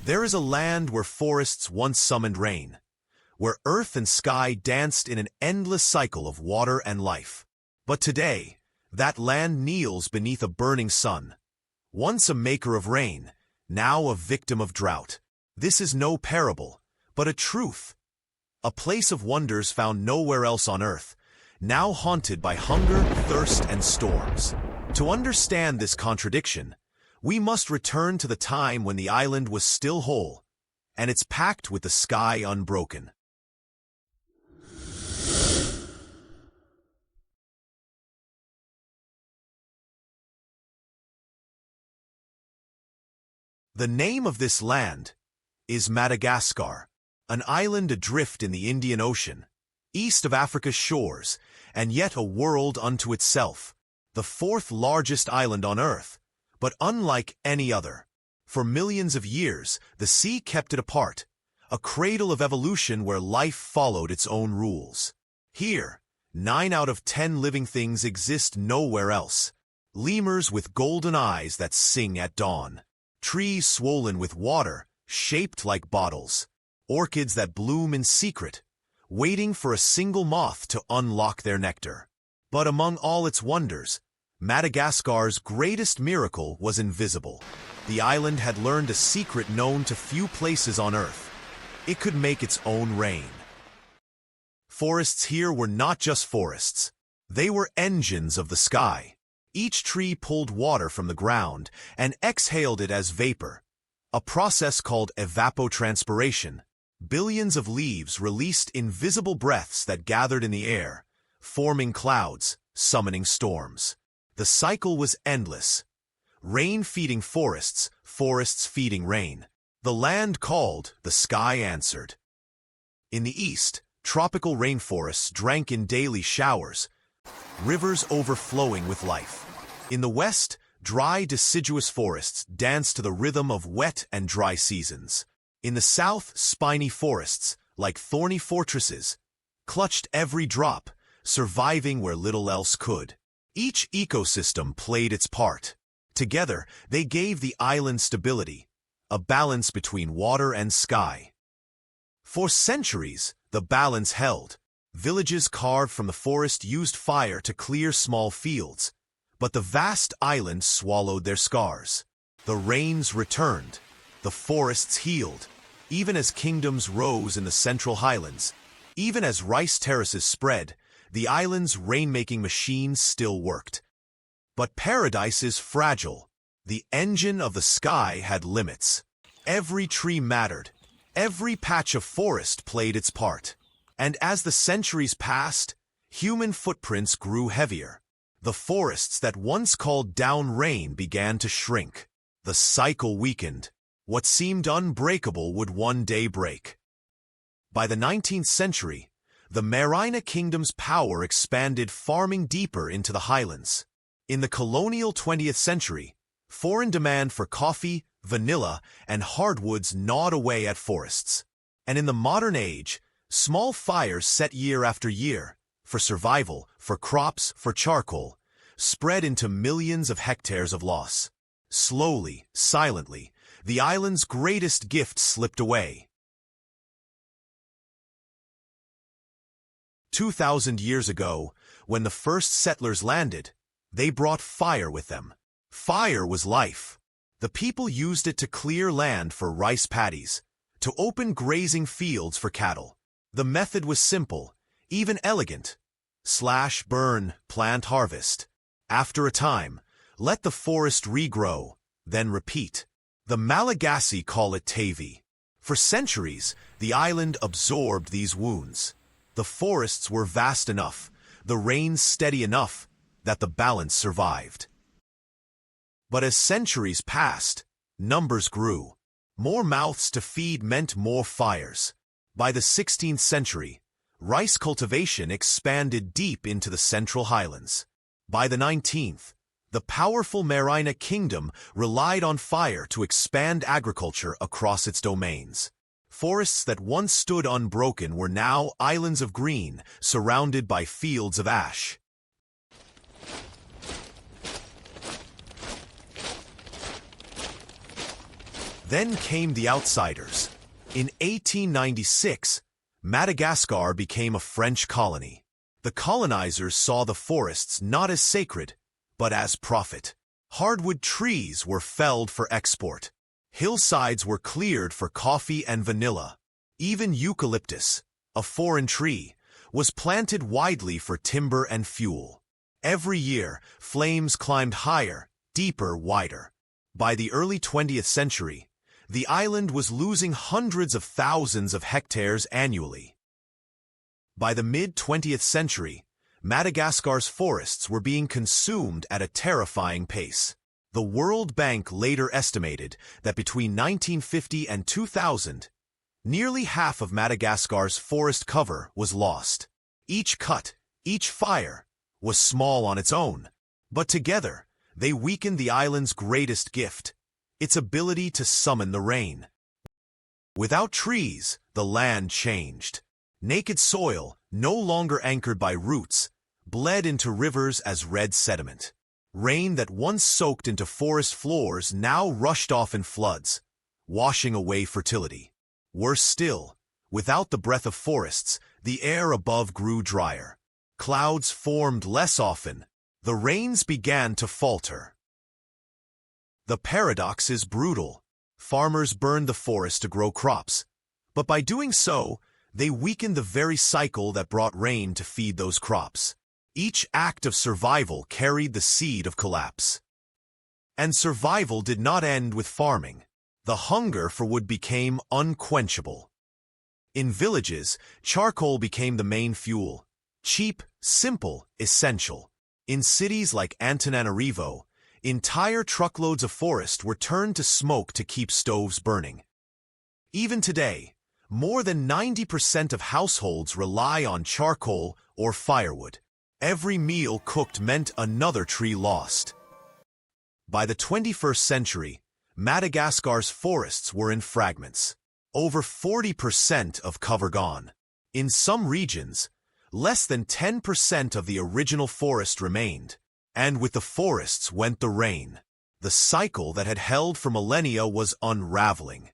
There is a land where forests once summoned rain, where earth and sky danced in an endless cycle of water and life. But today, that land kneels beneath a burning sun, once a maker of rain, now a victim of drought. This is no parable, but a truth. A place of wonders found nowhere else on earth, now haunted by hunger, thirst, and storms. To understand this contradiction, we must return to the time when the island was still whole, and it's packed with the sky unbroken. The name of this land is Madagascar, an island adrift in the Indian Ocean, east of Africa's shores, and yet a world unto itself, the fourth largest island on Earth, but unlike any other. For millions of years, the sea kept it apart, a cradle of evolution where life followed its own rules. Here, 9 out of 10 living things exist nowhere else. Lemurs with golden eyes that sing at dawn. Trees swollen with water, shaped like bottles. Orchids that bloom in secret, waiting for a single moth to unlock their nectar. But among all its wonders, Madagascar's greatest miracle was invisible. The island had learned a secret known to few places on Earth. It could make its own rain. Forests here were not just forests. They were engines of the sky. Each tree pulled water from the ground and exhaled it as vapor, a process called evapotranspiration. Billions of leaves released invisible breaths that gathered in the air, forming clouds, summoning storms. The cycle was endless. Rain feeding forests, forests feeding rain. The land called, the sky answered. In the east, tropical rainforests drank in daily showers, rivers overflowing with life. In the west, dry deciduous forests danced to the rhythm of wet and dry seasons. In the south, spiny forests, like thorny fortresses, clutched every drop, surviving where little else could. Each ecosystem played its part. Together, they gave the island stability, a balance between water and sky. For centuries, the balance held. Villages carved from the forest used fire to clear small fields, but the vast island swallowed their scars. The rains returned, the forests healed, even as kingdoms rose in the central highlands. Even as rice terraces spread, the island's rainmaking machine still worked. But paradise is fragile. The engine of the sky had limits. Every tree mattered. Every patch of forest played its part. And as the centuries passed, human footprints grew heavier. The forests that once called down rain began to shrink. The cycle weakened. What seemed unbreakable would one day break. By the 19th century, the Merina Kingdom's power expanded, farming deeper into the highlands. In the colonial 20th century, foreign demand for coffee, vanilla, and hardwoods gnawed away at forests. And in the modern age, small fires set year after year, for survival, for crops, for charcoal, spread into millions of hectares of loss. Slowly, silently, the island's greatest gift slipped away. 2,000 years ago, when the first settlers landed, they brought fire with them. Fire was life. The people used it to clear land for rice paddies, to open grazing fields for cattle. The method was simple, even elegant. Slash, burn, plant, harvest. After a time, let the forest regrow, then repeat. The Malagasy call it tavi. For centuries, the island absorbed these wounds. The forests were vast enough, the rains steady enough, that the balance survived. But as centuries passed, numbers grew. More mouths to feed meant more fires. By the 16th century, rice cultivation expanded deep into the central highlands. By the 19th, the powerful Merina Kingdom relied on fire to expand agriculture across its domains. Forests that once stood unbroken were now islands of green, surrounded by fields of ash. Then came the outsiders. In 1896, Madagascar became a French colony. The colonizers saw the forests not as sacred, but as profit. Hardwood trees were felled for export. Hillsides were cleared for coffee and vanilla. Even eucalyptus, a foreign tree, was planted widely for timber and fuel. Every year, flames climbed higher, deeper, wider. By the early 20th century, the island was losing hundreds of thousands of hectares annually. By the mid-20th century, Madagascar's forests were being consumed at a terrifying pace. The World Bank later estimated that between 1950 and 2000, nearly half of Madagascar's forest cover was lost. Each cut, each fire, was small on its own, but together, they weakened the island's greatest gift, its ability to summon the rain. Without trees, the land changed. Naked soil, no longer anchored by roots, bled into rivers as red sediment. Rain that once soaked into forest floors now rushed off in floods, washing away fertility. Worse still, without the breath of forests, the air above grew drier. Clouds formed less often. The rains began to falter. The paradox is brutal. Farmers burned the forest to grow crops, but by doing so, they weakened the very cycle that brought rain to feed those crops. Each act of survival carried the seed of collapse. And survival did not end with farming. The hunger for wood became unquenchable. In villages, charcoal became the main fuel. Cheap, simple, essential. In cities like Antananarivo, entire truckloads of forest were turned to smoke to keep stoves burning. Even today, more than 90% of households rely on charcoal or firewood. Every meal cooked meant another tree lost. By the 21st century, Madagascar's forests were in fragments. Over 40% of cover gone. In some regions, less than 10% of the original forest remained. And with the forests went the rain. The cycle that had held for millennia was unraveling.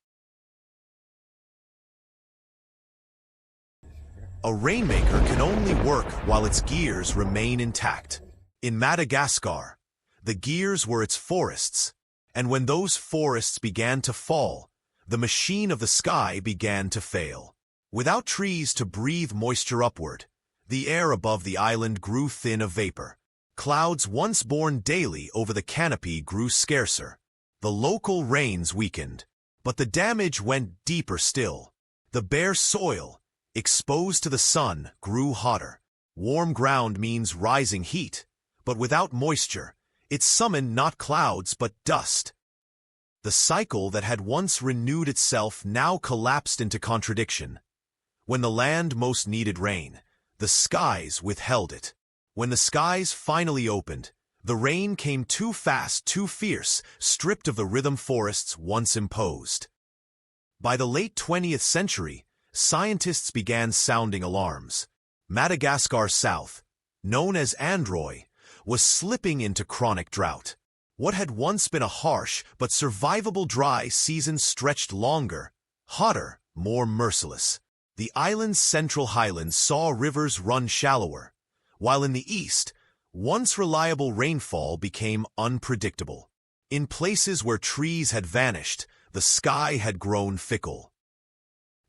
A rainmaker can only work while its gears remain intact. In Madagascar, the gears were its forests, and when those forests began to fall, the machine of the sky began to fail. Without trees to breathe moisture upward, the air above the island grew thin of vapor. Clouds once born daily over the canopy grew scarcer. The local rains weakened, but the damage went deeper still. The bare soil, exposed to the sun, grew hotter. Warm ground means rising heat, but without moisture, it summoned not clouds but dust. The cycle that had once renewed itself now collapsed into contradiction. When the land most needed rain, the skies withheld it. When the skies finally opened, the rain came too fast, too fierce, stripped of the rhythm forests once imposed. By the late 20th century, scientists began sounding alarms. Madagascar South, known as Androy, was slipping into chronic drought. What had once been a harsh but survivable dry season stretched longer, hotter, more merciless. The island's central highlands saw rivers run shallower, while in the east, once reliable rainfall became unpredictable. In places where trees had vanished, the sky had grown fickle.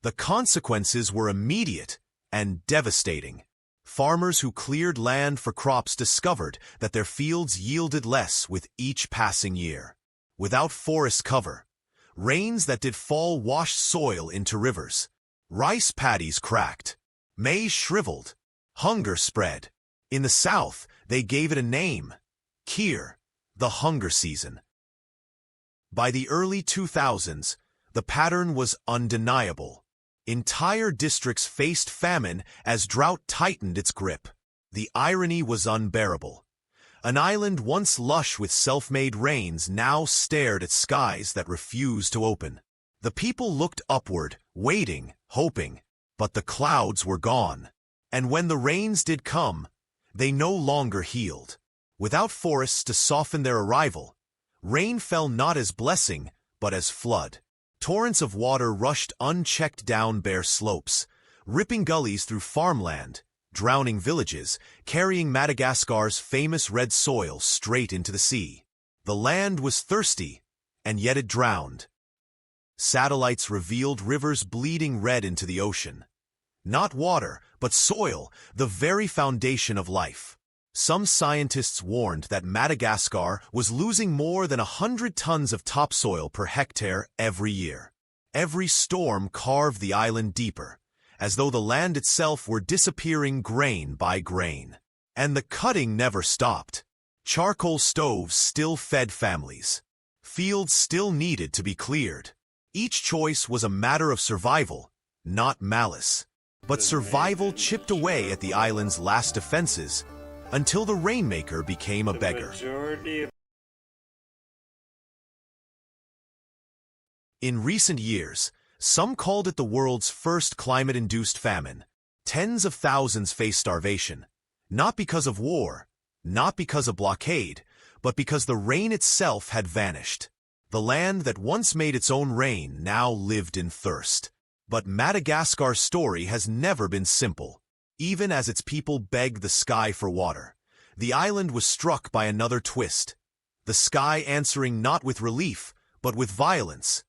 The consequences were immediate and devastating. Farmers who cleared land for crops discovered that their fields yielded less with each passing year. Without forest cover, rains that did fall washed soil into rivers. Rice paddies cracked. Maize shriveled. Hunger spread. In the south, they gave it a name: Kir, the hunger season. By the early 2000s, the pattern was undeniable. Entire districts faced famine as drought tightened its grip. The irony was unbearable. An island once lush with self-made rains now stared at skies that refused to open. The people looked upward, waiting, hoping, but the clouds were gone. And when the rains did come, they no longer healed. Without forests to soften their arrival, rain fell not as blessing, but as flood. Torrents of water rushed unchecked down bare slopes, ripping gullies through farmland, drowning villages, carrying Madagascar's famous red soil straight into the sea. The land was thirsty, and yet it drowned. Satellites revealed rivers bleeding red into the ocean. Not water, but soil, the very foundation of life. Some scientists warned that Madagascar was losing more than 100 tons of topsoil per hectare every year. Every storm carved the island deeper, as though the land itself were disappearing grain by grain. And the cutting never stopped. Charcoal stoves still fed families. Fields still needed to be cleared. Each choice was a matter of survival, not malice. But survival chipped away at the island's last defenses, until the rainmaker became a beggar. In recent years, some called it the world's first climate-induced famine. Tens of thousands faced starvation, not because of war, not because of blockade, but because the rain itself had vanished. The land that once made its own rain now lived in thirst. But Madagascar's story has never been simple. Even as its people begged the sky for water, the island was struck by another twist. The sky answering not with relief, but with violence.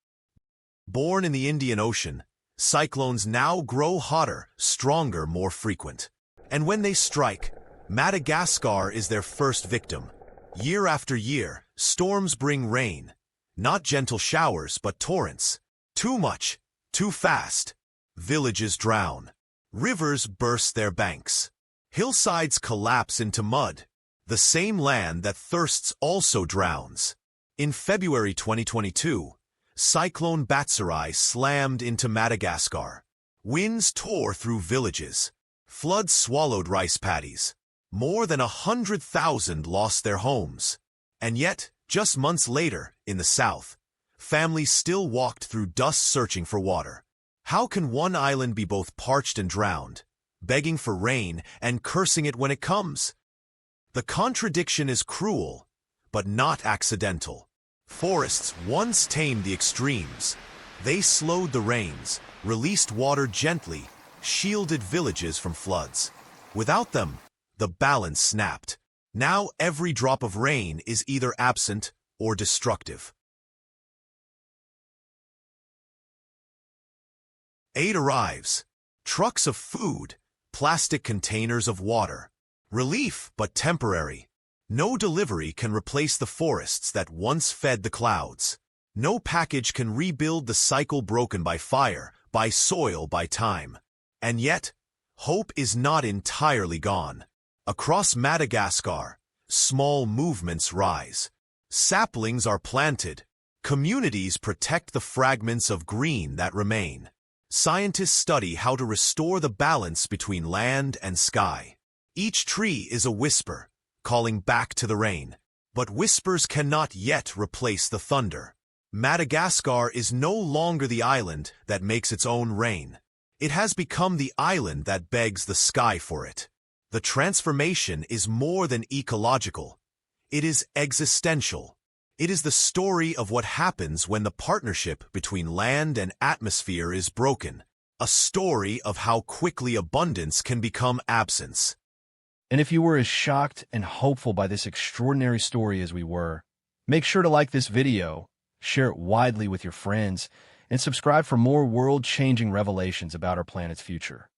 Born in the Indian Ocean, cyclones now grow hotter, stronger, more frequent. And when they strike, Madagascar is their first victim. Year after year, storms bring rain. Not gentle showers, but torrents. Too much, too fast. Villages drown. Rivers burst their banks. Hillsides collapse into mud. The same land that thirsts also drowns. In February 2022, Cyclone Batsirai slammed into Madagascar. Winds tore through villages. Floods swallowed rice paddies. More than 100,000 lost their homes. And yet, just months later, in the south, families still walked through dust searching for water. How can one island be both parched and drowned, begging for rain and cursing it when it comes? The contradiction is cruel, but not accidental. Forests once tamed the extremes. They slowed the rains, released water gently, shielded villages from floods. Without them, the balance snapped. Now every drop of rain is either absent or destructive. Aid arrives. Trucks of food, plastic containers of water. Relief, but temporary. No delivery can replace the forests that once fed the clouds. No package can rebuild the cycle broken by fire, by soil, by time. And yet, hope is not entirely gone. Across Madagascar, small movements rise. Saplings are planted. Communities protect the fragments of green that remain. Scientists study how to restore the balance between land and sky. Each tree is a whisper, calling back to the rain. But whispers cannot yet replace the thunder. Madagascar is no longer the island that makes its own rain. It has become the island that begs the sky for it. The transformation is more than ecological. It is existential. It is the story of what happens when the partnership between land and atmosphere is broken. A story of how quickly abundance can become absence. And if you were as shocked and hopeful by this extraordinary story as we were, make sure to like this video, share it widely with your friends, and subscribe for more world-changing revelations about our planet's future.